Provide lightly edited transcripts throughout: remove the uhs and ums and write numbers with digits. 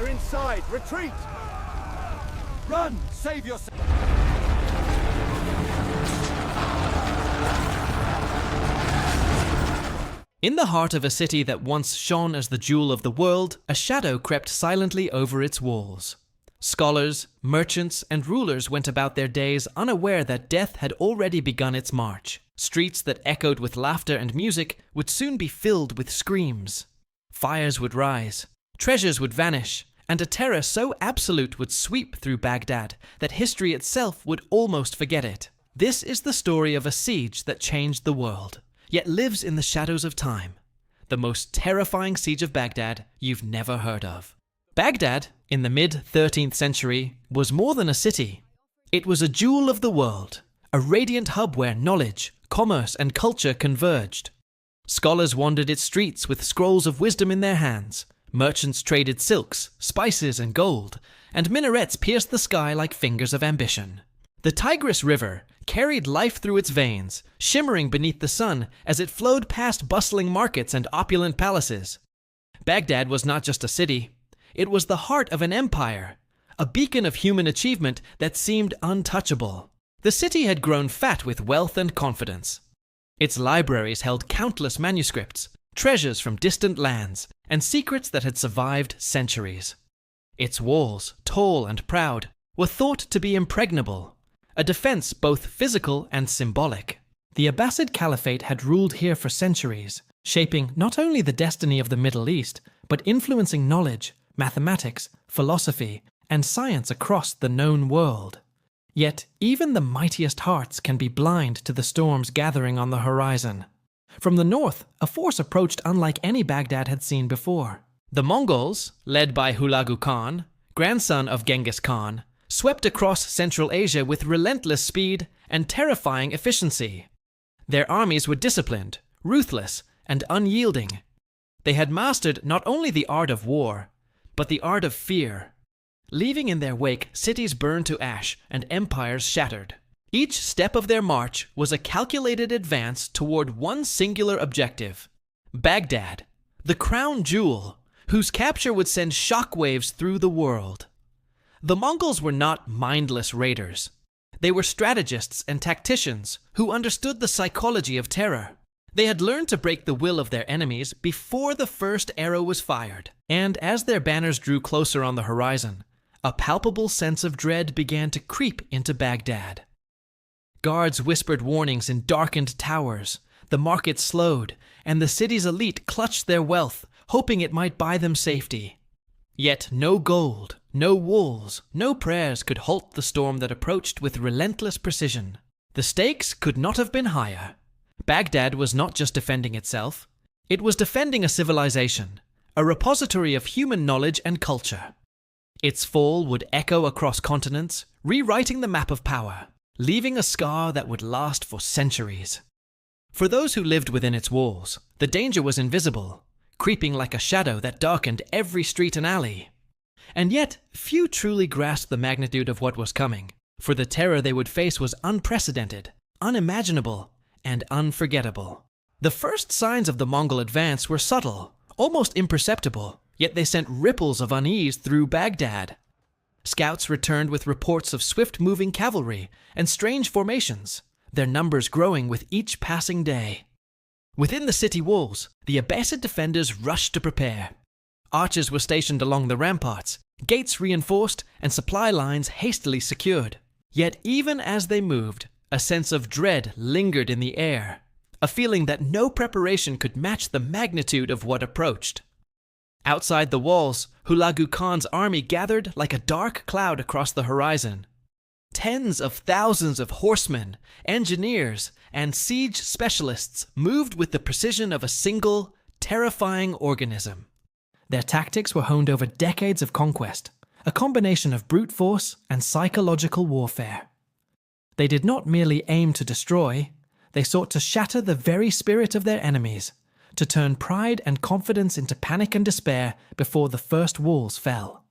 They're inside! Retreat! Run! Save yourself! In the heart of a city that once shone as the jewel of the world, a shadow crept silently over its walls. Scholars, merchants, and rulers went about their days unaware that death had already begun its march. Streets that echoed with laughter and music would soon be filled with screams. Fires would rise, treasures would vanish, and a terror so absolute would sweep through Baghdad that history itself would almost forget it. This is the story of a siege that changed the world, yet lives in the shadows of time. The most terrifying siege of Baghdad you've never heard of. Baghdad, in the mid-13th century, was more than a city. It was a jewel of the world, a radiant hub where knowledge, commerce, and culture converged. Scholars wandered its streets with scrolls of wisdom in their hands. Merchants traded silks, spices, and gold, and minarets pierced the sky like fingers of ambition. The Tigris River carried life through its veins, shimmering beneath the sun as it flowed past bustling markets and opulent palaces. Baghdad was not just a city. It was the heart of an empire, a beacon of human achievement that seemed untouchable. The city had grown fat with wealth and confidence. Its libraries held countless manuscripts, treasures from distant lands, and secrets that had survived centuries. Its walls, tall and proud, were thought to be impregnable, a defense both physical and symbolic. The Abbasid Caliphate had ruled here for centuries, shaping not only the destiny of the Middle East, but influencing knowledge, mathematics, philosophy, and science across the known world. Yet, even the mightiest hearts can be blind to the storms gathering on the horizon. From the north, a force approached unlike any Baghdad had seen before. The Mongols, led by Hulagu Khan, grandson of Genghis Khan, swept across Central Asia with relentless speed and terrifying efficiency. Their armies were disciplined, ruthless, and unyielding. They had mastered not only the art of war, but the art of fear. Leaving in their wake cities burned to ash and empires shattered. Each step of their march was a calculated advance toward one singular objective: Baghdad, the crown jewel, whose capture would send shockwaves through the world. The Mongols were not mindless raiders. They were strategists and tacticians who understood the psychology of terror. They had learned to break the will of their enemies before the first arrow was fired. And as their banners drew closer on the horizon, a palpable sense of dread began to creep into Baghdad. Guards whispered warnings in darkened towers, the markets slowed, and the city's elite clutched their wealth, hoping it might buy them safety. Yet no gold, no walls, no prayers could halt the storm that approached with relentless precision. The stakes could not have been higher. Baghdad was not just defending itself, it was defending a civilization, a repository of human knowledge and culture. Its fall would echo across continents, rewriting the map of power, leaving a scar that would last for centuries. For those who lived within its walls, the danger was invisible, creeping like a shadow that darkened every street and alley. And yet, few truly grasped the magnitude of what was coming, for the terror they would face was unprecedented, unimaginable, and unforgettable. The first signs of the Mongol advance were subtle, almost imperceptible, yet they sent ripples of unease through Baghdad. Scouts returned with reports of swift-moving cavalry and strange formations, their numbers growing with each passing day. Within the city walls, the Abbasid defenders rushed to prepare. Archers were stationed along the ramparts, gates reinforced, and supply lines hastily secured. Yet even as they moved, a sense of dread lingered in the air, a feeling that no preparation could match the magnitude of what approached. Outside the walls, Hulagu Khan's army gathered like a dark cloud across the horizon. Tens of thousands of horsemen, engineers, and siege specialists moved with the precision of a single, terrifying organism. Their tactics were honed over decades of conquest, a combination of brute force and psychological warfare. They did not merely aim to destroy, they sought to shatter the very spirit of their enemies, to turn pride and confidence into panic and despair before the first walls fell.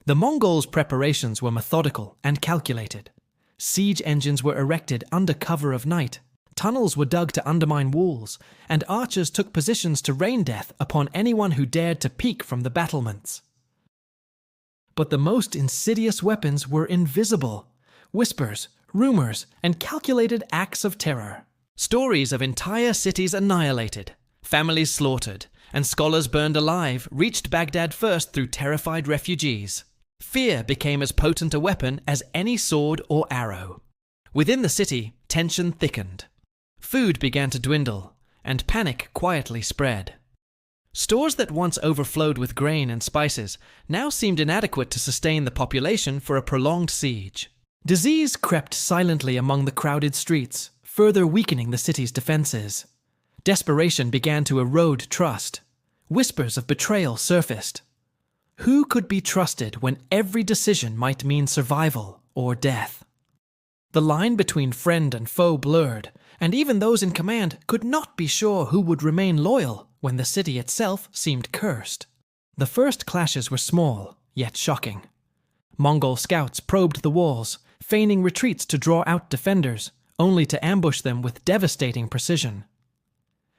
The Mongols' preparations were methodical and calculated. Siege engines were erected under cover of night, tunnels were dug to undermine walls, and archers took positions to rain death upon anyone who dared to peek from the battlements. But the most insidious weapons were invisible: whispers, rumors, and calculated acts of terror. Stories of entire cities annihilated, families slaughtered, and scholars burned alive reached Baghdad first through terrified refugees. Fear became as potent a weapon as any sword or arrow. Within the city, tension thickened. Food began to dwindle, and panic quietly spread. Stores that once overflowed with grain and spices now seemed inadequate to sustain the population for a prolonged siege. Disease crept silently among the crowded streets, further weakening the city's defenses. Desperation began to erode trust. Whispers of betrayal surfaced. Who could be trusted when every decision might mean survival or death? The line between friend and foe blurred, and even those in command could not be sure who would remain loyal when the city itself seemed cursed. The first clashes were small, yet shocking. Mongol scouts probed the walls, feigning retreats to draw out defenders, only to ambush them with devastating precision.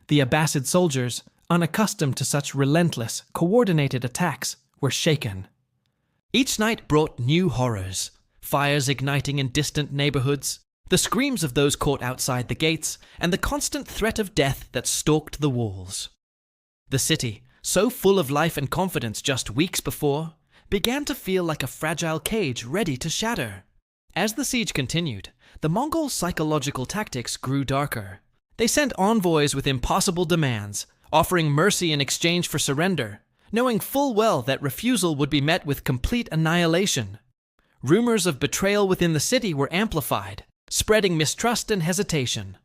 The Abbasid soldiers, unaccustomed to such relentless, coordinated attacks, were shaken. Each night brought new horrors: fires igniting in distant neighborhoods, the screams of those caught outside the gates, and the constant threat of death that stalked the walls. The city, so full of life and confidence just weeks before, began to feel like a fragile cage ready to shatter. As the siege continued, the Mongol psychological tactics grew darker. They sent envoys with impossible demands, offering mercy in exchange for surrender, knowing full well that refusal would be met with complete annihilation. Rumors of betrayal within the city were amplified, spreading mistrust and hesitation.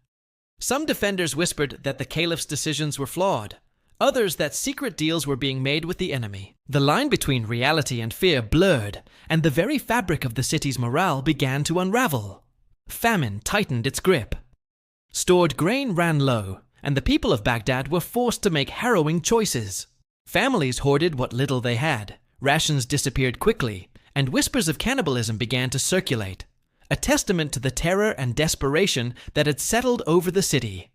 Some defenders whispered that the caliph's decisions were flawed, others that secret deals were being made with the enemy. The line between reality and fear blurred, and the very fabric of the city's morale began to unravel. Famine tightened its grip. Stored grain ran low, and the people of Baghdad were forced to make harrowing choices. Families hoarded what little they had, rations disappeared quickly, and whispers of cannibalism began to circulate, a testament to the terror and desperation that had settled over the city.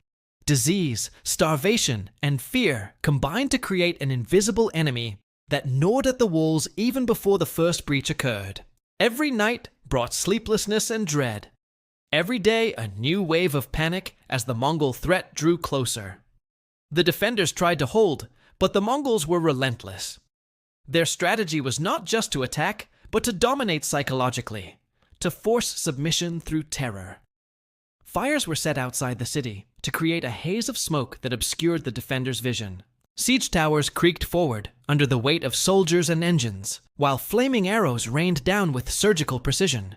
Disease, starvation, and fear combined to create an invisible enemy that gnawed at the walls even before the first breach occurred. Every night brought sleeplessness and dread. Every day a new wave of panic as the Mongol threat drew closer. The defenders tried to hold, but the Mongols were relentless. Their strategy was not just to attack, but to dominate psychologically, to force submission through terror. Fires were set outside the city to create a haze of smoke that obscured the defenders' vision. Siege towers creaked forward under the weight of soldiers and engines, while flaming arrows rained down with surgical precision.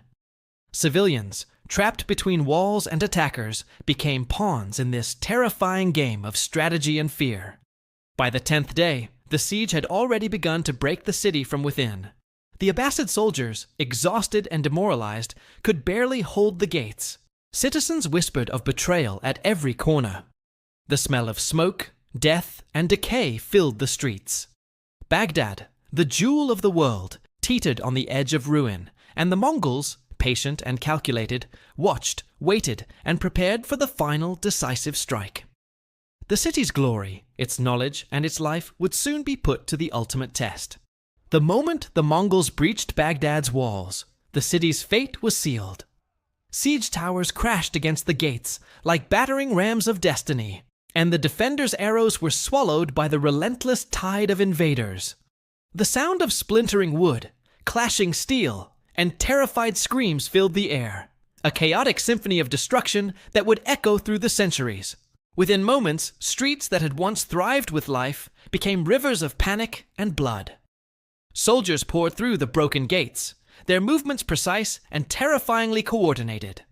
Civilians, trapped between walls and attackers, became pawns in this terrifying game of strategy and fear. By the 10th day, the siege had already begun to break the city from within. The Abbasid soldiers, exhausted and demoralized, could barely hold the gates. Citizens whispered of betrayal at every corner. The smell of smoke, death, and decay filled the streets. Baghdad, the jewel of the world, teetered on the edge of ruin, and the Mongols, patient and calculated, watched, waited, and prepared for the final decisive strike. The city's glory, its knowledge, and its life would soon be put to the ultimate test. The moment the Mongols breached Baghdad's walls, the city's fate was sealed. Siege towers crashed against the gates like battering rams of destiny, and the defenders' arrows were swallowed by the relentless tide of invaders. The sound of splintering wood, clashing steel, and terrified screams filled the air, a chaotic symphony of destruction that would echo through the centuries. Within moments, streets that had once thrived with life became rivers of panic and blood. Soldiers poured through the broken gates, their movements precise and terrifyingly coordinated.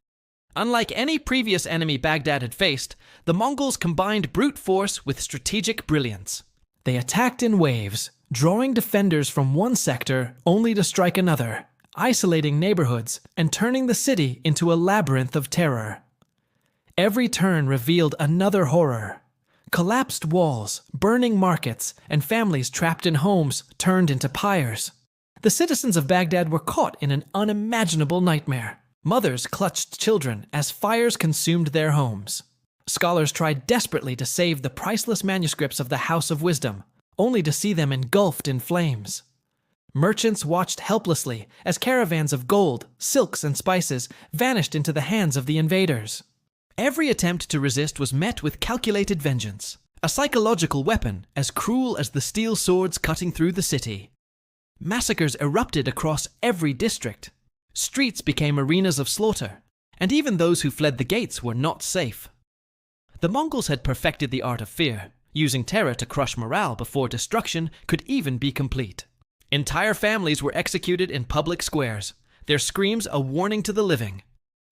Unlike any previous enemy Baghdad had faced, the Mongols combined brute force with strategic brilliance. They attacked in waves, drawing defenders from one sector only to strike another, isolating neighborhoods and turning the city into a labyrinth of terror. Every turn revealed another horror. Collapsed walls, burning markets, and families trapped in homes turned into pyres. The citizens of Baghdad were caught in an unimaginable nightmare. Mothers clutched children as fires consumed their homes. Scholars tried desperately to save the priceless manuscripts of the House of Wisdom, only to see them engulfed in flames. merchants watched helplessly as caravans of gold, silks, and spices vanished into the hands of the invaders. Every attempt to resist was met with calculated vengeance, a psychological weapon as cruel as the steel swords cutting through the city. Massacres erupted across every district. Streets became arenas of slaughter, and even those who fled the gates were not safe. The Mongols had perfected the art of fear, using terror to crush morale before destruction could even be complete. Entire families were executed in public squares, their screams a warning to the living.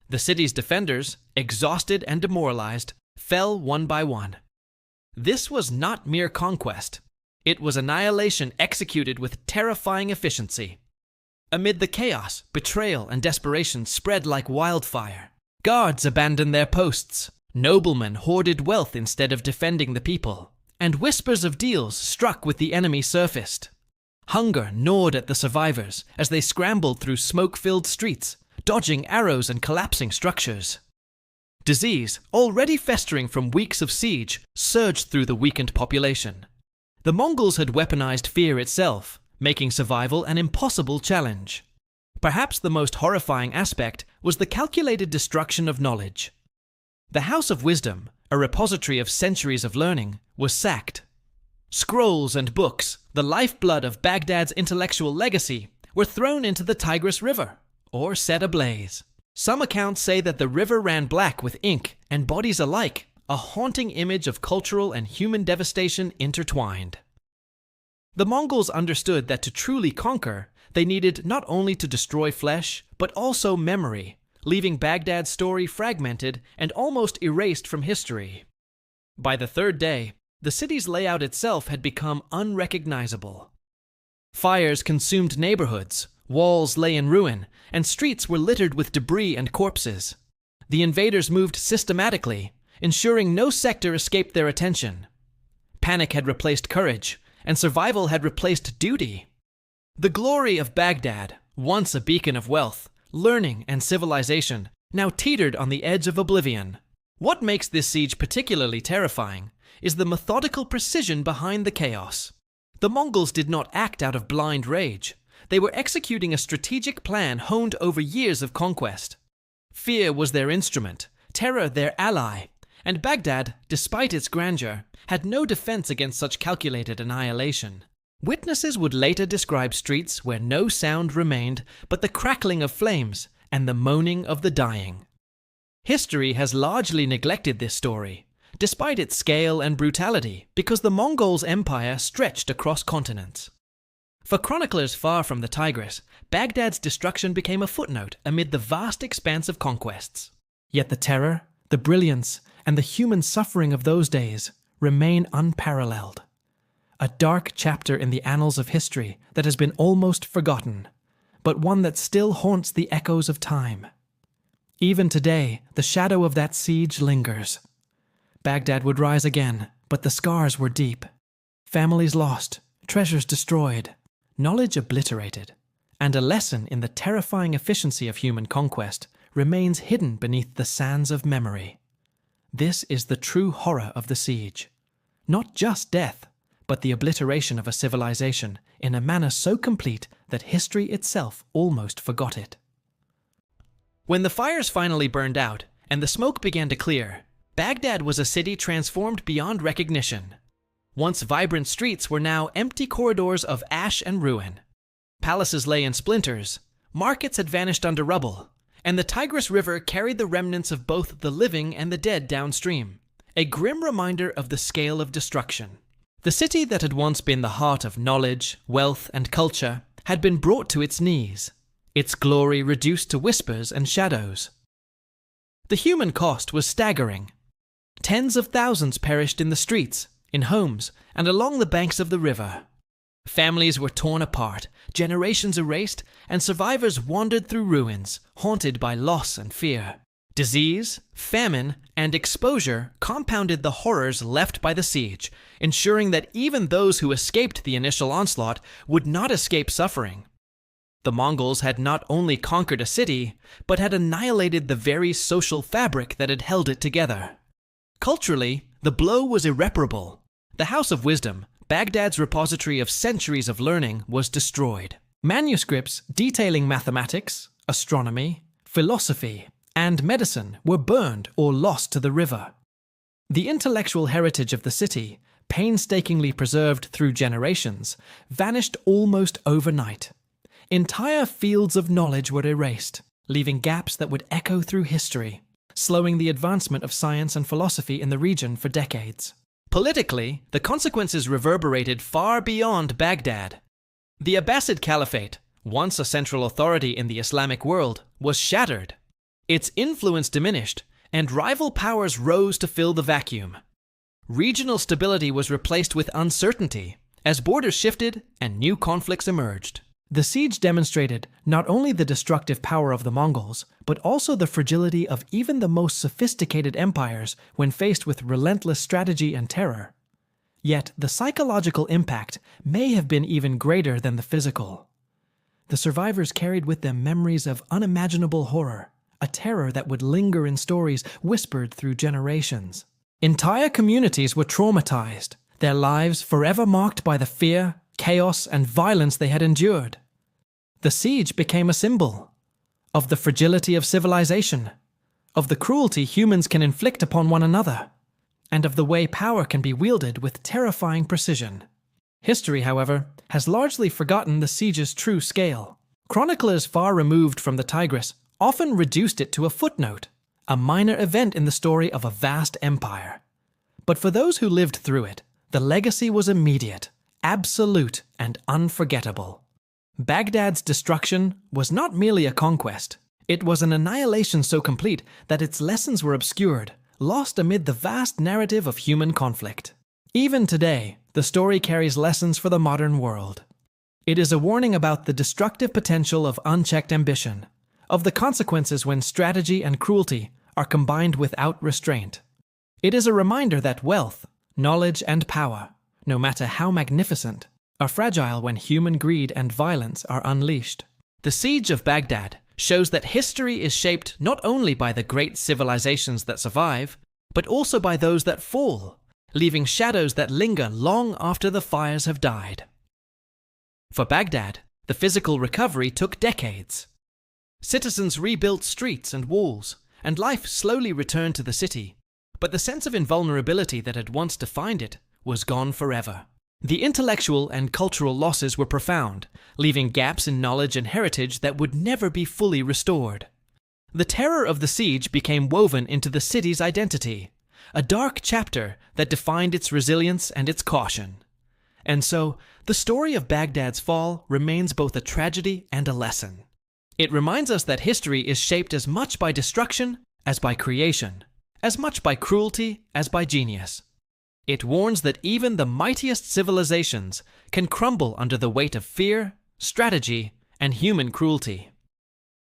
The city's defenders, exhausted and demoralized, fell one by one. This was not mere conquest. It was annihilation executed with terrifying efficiency. Amid the chaos, betrayal and desperation spread like wildfire. Guards abandoned their posts. Noblemen hoarded wealth instead of defending the people. And whispers of deals struck with the enemy surfaced. Hunger gnawed at the survivors as they scrambled through smoke-filled streets, dodging arrows and collapsing structures. Disease, already festering from weeks of siege, surged through the weakened population. The Mongols had weaponized fear itself, making survival an impossible challenge. Perhaps the most horrifying aspect was the calculated destruction of knowledge. The House of Wisdom, a repository of centuries of learning, was sacked. Scrolls and books, the lifeblood of Baghdad's intellectual legacy, were thrown into the Tigris River, or set ablaze. Some accounts say that the river ran black with ink and bodies alike, a haunting image of cultural and human devastation intertwined. The Mongols understood that to truly conquer, they needed not only to destroy flesh, but also memory, leaving Baghdad's story fragmented and almost erased from history. By the third day, the city's layout itself had become unrecognizable. Fires consumed neighborhoods, walls lay in ruin, and streets were littered with debris and corpses. The invaders moved systematically, ensuring no sector escaped their attention. Panic had replaced courage, and survival had replaced duty. The glory of Baghdad, once a beacon of wealth, learning, and civilization, now teetered on the edge of oblivion. What makes this siege particularly terrifying is the methodical precision behind the chaos. The Mongols did not act out of blind rage. They were executing a strategic plan honed over years of conquest. Fear was their instrument, terror their ally, and Baghdad, despite its grandeur, had no defense against such calculated annihilation. Witnesses would later describe streets where no sound remained but the crackling of flames and the moaning of the dying. History has largely neglected this story, despite its scale and brutality, because the Mongols' empire stretched across continents. For chroniclers far from the Tigris, Baghdad's destruction became a footnote amid the vast expanse of conquests. Yet the terror, the brilliance, and the human suffering of those days remain unparalleled. A dark chapter in the annals of history that has been almost forgotten, but one that still haunts the echoes of time. Even today, the shadow of that siege lingers. Baghdad would rise again, but the scars were deep. Families lost, treasures destroyed, knowledge obliterated, and a lesson in the terrifying efficiency of human conquest remains hidden beneath the sands of memory. This is the true horror of the siege. Not just death, but the obliteration of a civilization in a manner so complete that history itself almost forgot it. When the fires finally burned out and the smoke began to clear, Baghdad was a city transformed beyond recognition. Once vibrant streets were now empty corridors of ash and ruin. Palaces lay in splinters, markets had vanished under rubble, and the Tigris River carried the remnants of both the living and the dead downstream, a grim reminder of the scale of destruction. The city that had once been the heart of knowledge, wealth, and culture had been brought to its knees, its glory reduced to whispers and shadows. The human cost was staggering. Tens of thousands perished in the streets, in homes, and along the banks of the river. Families were torn apart, generations erased, and survivors wandered through ruins, haunted by loss and fear. Disease, famine, and exposure compounded the horrors left by the siege, ensuring that even those who escaped the initial onslaught would not escape suffering. The Mongols had not only conquered a city, but had annihilated the very social fabric that had held it together. Culturally, the blow was irreparable. The House of Wisdom, Baghdad's repository of centuries of learning, was destroyed. Manuscripts detailing mathematics, astronomy, philosophy, and medicine were burned or lost to the river. The intellectual heritage of the city, painstakingly preserved through generations, vanished almost overnight. Entire fields of knowledge were erased, leaving gaps that would echo through history, slowing the advancement of science and philosophy in the region for decades. Politically, the consequences reverberated far beyond Baghdad. The Abbasid Caliphate, once a central authority in the Islamic world, was shattered. Its influence diminished, and rival powers rose to fill the vacuum. Regional stability was replaced with uncertainty as borders shifted and new conflicts emerged. The siege demonstrated not only the destructive power of the Mongols, but also the fragility of even the most sophisticated empires when faced with relentless strategy and terror. Yet the psychological impact may have been even greater than the physical. The survivors carried with them memories of unimaginable horror, a terror that would linger in stories whispered through generations. Entire communities were traumatized, their lives forever marked by the fear, chaos, and violence they had endured. The siege became a symbol of the fragility of civilization, of the cruelty humans can inflict upon one another, and of the way power can be wielded with terrifying precision. History, however, has largely forgotten the siege's true scale. Chroniclers far removed from the Tigris often reduced it to a footnote, a minor event in the story of a vast empire. But for those who lived through it, the legacy was immediate, absolute, and unforgettable. Baghdad's destruction was not merely a conquest. It was an annihilation so complete that its lessons were obscured, lost amid the vast narrative of human conflict. Even today, the story carries lessons for the modern world. It is a warning about the destructive potential of unchecked ambition, of the consequences when strategy and cruelty are combined without restraint. It is a reminder that wealth, knowledge, and power, no matter how magnificent, are fragile when human greed and violence are unleashed. The Siege of Baghdad shows that history is shaped not only by the great civilizations that survive, but also by those that fall, leaving shadows that linger long after the fires have died. For Baghdad, the physical recovery took decades. Citizens rebuilt streets and walls, and life slowly returned to the city, but the sense of invulnerability that had once defined it was gone forever. The intellectual and cultural losses were profound, leaving gaps in knowledge and heritage that would never be fully restored. The terror of the siege became woven into the city's identity, a dark chapter that defined its resilience and its caution. And so, the story of Baghdad's fall remains both a tragedy and a lesson. It reminds us that history is shaped as much by destruction as by creation, as much by cruelty as by genius. It warns that even the mightiest civilizations can crumble under the weight of fear, strategy, and human cruelty.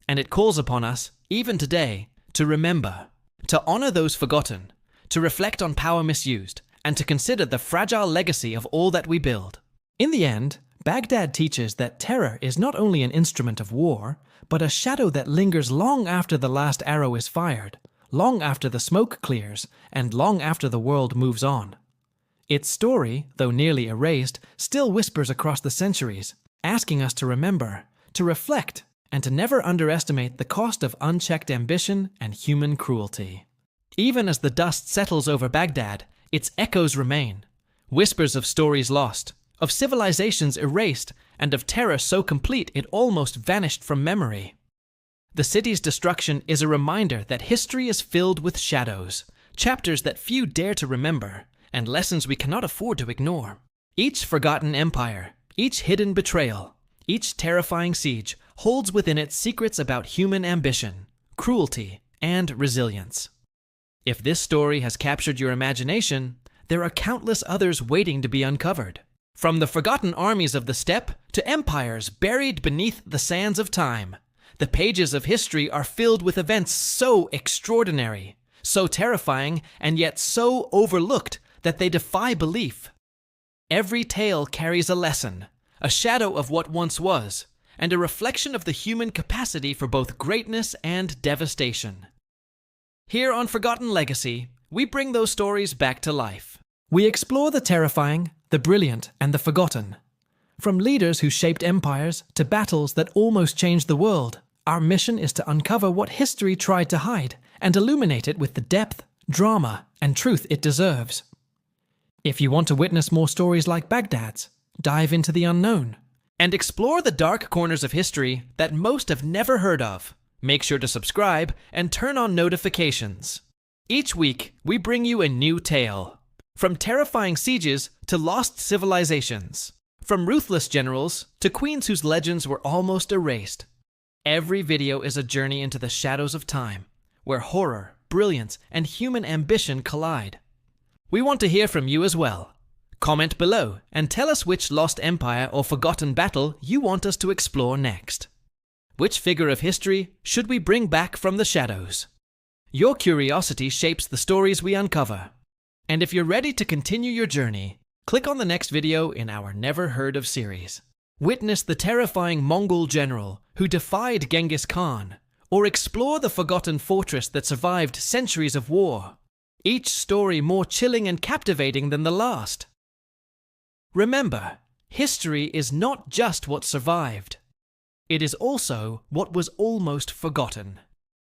And it calls upon us, even today, to remember, to honor those forgotten, to reflect on power misused, and to consider the fragile legacy of all that we build. In the end, Baghdad teaches that terror is not only an instrument of war, but a shadow that lingers long after the last arrow is fired, long after the smoke clears, and long after the world moves on. Its story, though nearly erased, still whispers across the centuries, asking us to remember, to reflect, and to never underestimate the cost of unchecked ambition and human cruelty. Even as the dust settles over Baghdad, its echoes remain, whispers of stories lost, of civilizations erased, and of terror so complete it almost vanished from memory. The city's destruction is a reminder that history is filled with shadows, chapters that few dare to remember, and lessons we cannot afford to ignore. Each forgotten empire, each hidden betrayal, each terrifying siege holds within it secrets about human ambition, cruelty, and resilience. If this story has captured your imagination, there are countless others waiting to be uncovered. From the forgotten armies of the steppe to empires buried beneath the sands of time, the pages of history are filled with events so extraordinary, so terrifying, and yet so overlooked that they defy belief. Every tale carries a lesson, a shadow of what once was, and a reflection of the human capacity for both greatness and devastation. Here on Forgotten Legacy, we bring those stories back to life. We explore the terrifying, the brilliant, and the forgotten. From leaders who shaped empires to battles that almost changed the world, our mission is to uncover what history tried to hide and illuminate it with the depth, drama, and truth it deserves. If you want to witness more stories like Baghdad's, dive into the unknown and explore the dark corners of history that most have never heard of, make sure to subscribe and turn on notifications. Each week, we bring you a new tale. From terrifying sieges to lost civilizations. From ruthless generals to queens whose legends were almost erased. Every video is a journey into the shadows of time, where horror, brilliance, and human ambition collide. We want to hear from you as well. Comment below and tell us which lost empire or forgotten battle you want us to explore next. Which figure of history should we bring back from the shadows? Your curiosity shapes the stories we uncover. And if you're ready to continue your journey, click on the next video in our Never Heard of series. Witness the terrifying Mongol general who defied Genghis Khan, or explore the forgotten fortress that survived centuries of war. Each story more chilling and captivating than the last. Remember, history is not just what survived. It is also what was almost forgotten.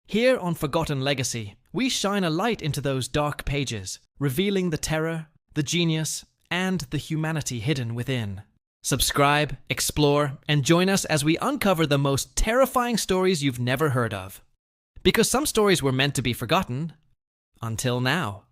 Here on Forgotten Legacy, we shine a light into those dark pages, revealing the terror, the genius, and the humanity hidden within. Subscribe, explore, and join us as we uncover the most terrifying stories you've never heard of. Because some stories were meant to be forgotten, until now.